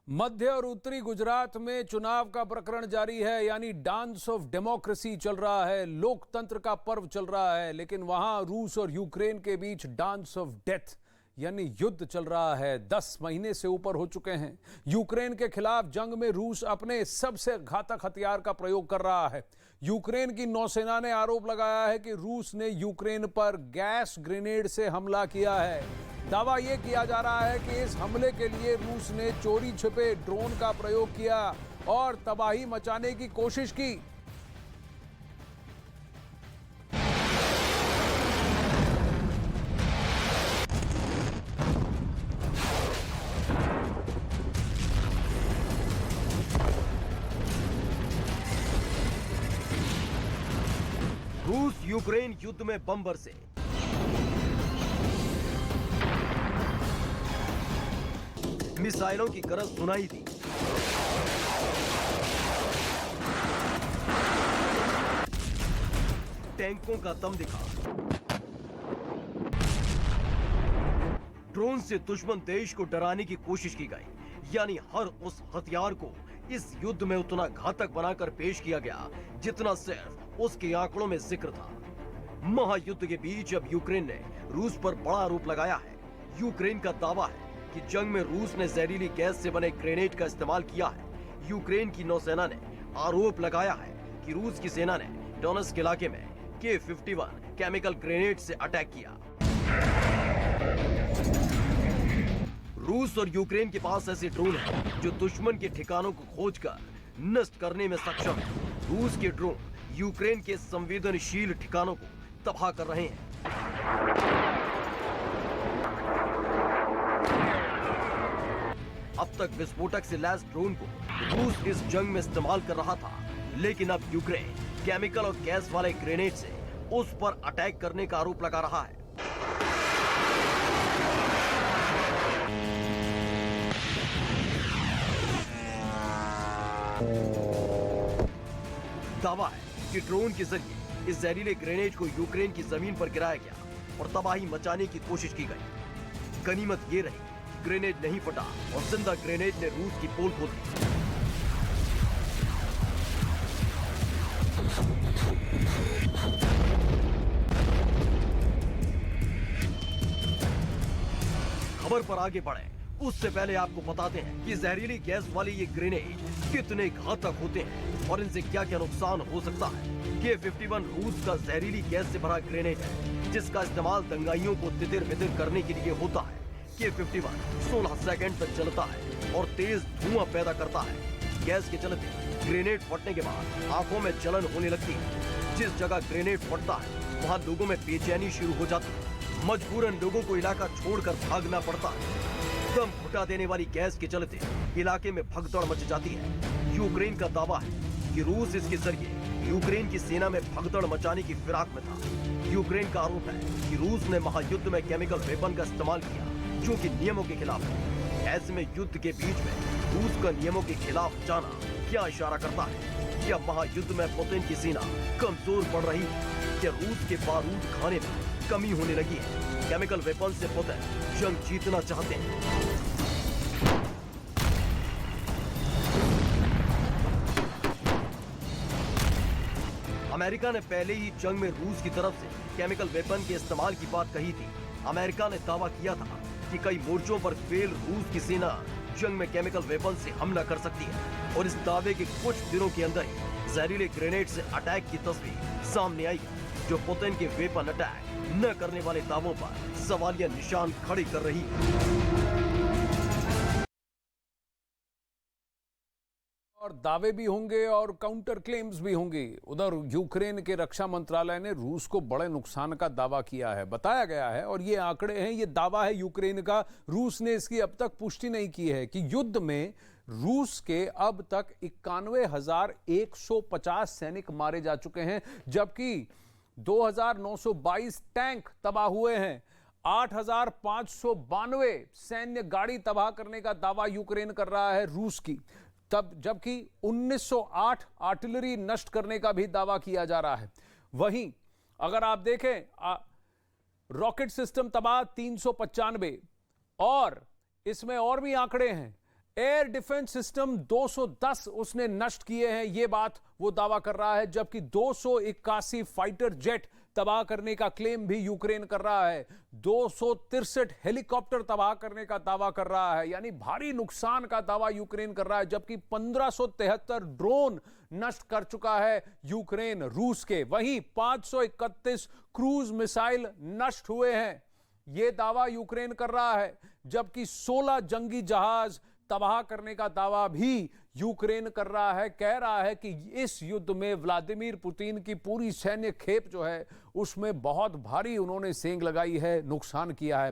मध्य और उत्तरी गुजरात में चुनाव का प्रकरण जारी है, यानी डांस ऑफ डेमोक्रेसी चल रहा है, लोकतंत्र का पर्व चल रहा है। लेकिन वहां रूस और यूक्रेन के बीच डांस ऑफ डेथ यानी युद्ध चल रहा है। 10 महीने से ऊपर हो चुके हैं। यूक्रेन के खिलाफ जंग में रूस अपने सबसे घातक हथियार का प्रयोग कर रहा है। यूक्रेन की नौसेना ने आरोप लगाया है कि रूस ने यूक्रेन पर गैस ग्रेनेड से हमला किया है। दावा यह किया जा रहा है कि इस हमले के लिए रूस ने चोरी छिपे ड्रोन का प्रयोग किया और तबाही मचाने की कोशिश की। रूस यूक्रेन युद्ध में बम बरसे। मिसाइलों की गरज सुनाई दी। टैंकों का दम दिखा। ड्रोन से दुश्मन देश को डराने की कोशिश की गई, यानी हर उस हथियार को इस युद्ध में उतना घातक बनाकर पेश किया गया जितना सिर्फ उसके आंकड़ों में जिक्र था। महायुद्ध के बीच अब यूक्रेन ने रूस पर बड़ा आरोप लगाया है। यूक्रेन का दावा है कि जंग में रूस ने जहरीली गैस से बने ग्रेनेड का इस्तेमाल किया है। यूक्रेन की नौसेना ने आरोप लगाया है कि रूस की सेना ने डोनेट्स्क इलाके में K-51 केमिकल ग्रेनेड से अटैक किया। रूस और यूक्रेन के पास ऐसे ड्रोन हैं जो दुश्मन के ठिकानों को खोजकर नष्ट करने में सक्षम है। रूस के ड्रोन यूक्रेन के संवेदनशील ठिकानों को तबाह कर रहे हैं। अब तक विस्फोटक से लैस ड्रोन को रूस इस जंग में इस्तेमाल कर रहा था, लेकिन अब यूक्रेन केमिकल और गैस वाले ग्रेनेड से उस पर अटैक करने का आरोप लगा रहा है। दावा है कि ड्रोन के जरिए इस जहरीले ग्रेनेड को यूक्रेन की जमीन पर गिराया गया और तबाही मचाने की कोशिश की गई। गनीमत ये रही कि ग्रेनेड नहीं फटा और जिंदा ग्रेनेड ने रूस की पोल खोल दी। खबर पर आगे बढ़े उससे पहले आपको बताते हैं कि जहरीली गैस वाले ये ग्रेनेड कितने घातक होते हैं और इनसे क्या क्या नुकसान हो सकता है। K-51 रूस का जहरीली गैस से भरा ग्रेनेड है, जिसका इस्तेमाल दंगाइयों को तितिर-बितिर करने के लिए होता है। K-51 16 सेकंड तक चलता है और तेज धुआं पैदा करता है। गैस के चलते ग्रेनेड फटने के बाद आंखों में जलन होने लगती है। जिस जगह ग्रेनेड फटता है वहाँ लोगों में बेचैनी शुरू हो जाती है। मजबूरन लोगों को इलाका छोड़कर भागना पड़ता है। दम घुटा देने वाली गैस के चलते इलाके में भगदड़ मच जाती है। यूक्रेन का दावा है कि रूस इसके जरिए यूक्रेन की सेना में भगदड़ मचाने की फिराक में था। यूक्रेन का आरोप है कि रूस ने महायुद्ध में केमिकल वेपन का इस्तेमाल किया, जो कि नियमों के खिलाफ है। ऐसे में युद्ध के बीच में रूस का नियमों के खिलाफ जाना क्या इशारा करता है? क्या महायुद्ध में पुतिन की सेना कमजोर पड़ रही है? क्या रूस के बारूद खाने में कमी होने लगी है? केमिकल वेपन से पुतिन जंग जीतना चाहते हैं। अमेरिका ने पहले ही जंग में रूस की तरफ से केमिकल वेपन के इस्तेमाल की बात कही थी। अमेरिका ने दावा किया था कि कई मोर्चों पर फेल रूस की सेना जंग में केमिकल वेपन से हमला कर सकती है और इस दावे के कुछ दिनों के अंदर ही जहरीले ग्रेनेड से अटैक की तस्वीर सामने आई, जो पुतिन के वेपन अटैक न करने वाले दावों पर सवालिया निशान खड़े कर रही है। और दावे भी होंगे और काउंटर क्लेम्स भी होंगे। उधर यूक्रेन के रक्षा मंत्रालय ने रूस को बड़े नुकसान का दावा किया है, बताया गया है, और ये आंकड़े हैं, ये दावा है यूक्रेन का। रूस ने इसकी अब तक पुष्टि नहीं की है कि युद्ध में रूस के अब तक 91,150 सैनिक मारे जा चुके हैं, जबकि 2,922 टैंक तबाह हुए हैं। 8,592 सैन्य गाड़ी तबाह करने का दावा यूक्रेन कर रहा है रूस की, तब जबकि 1908 आर्टिलरी नष्ट करने का भी दावा किया जा रहा है। वहीं अगर आप देखें रॉकेट सिस्टम तबाह 395, और इसमें और भी आंकड़े हैं। एयर डिफेंस सिस्टम 210 उसने नष्ट किए हैं, यह बात वो दावा कर रहा है, जबकि 281 फाइटर जेट तबाह करने का क्लेम भी यूक्रेन कर रहा है। 263 हेलीकॉप्टर तबाह करने का दावा कर रहा है, यानी भारी नुकसान का दावा यूक्रेन कर रहा है, जबकि 1573 ड्रोन नष्ट कर चुका है यूक्रेन रूस के। वहीं 531 क्रूज मिसाइल नष्ट हुए हैं, यह दावा यूक्रेन कर रहा है, जबकि 16 जंगी जहाज तबाह करने का दावा भी यूक्रेन कर रहा है। कह रहा है कि इस युद्ध में व्लादिमीर पुतिन की पूरी सैन्य खेप जो है उसमें बहुत भारी उन्होंने सेंध लगाई है, नुकसान किया है।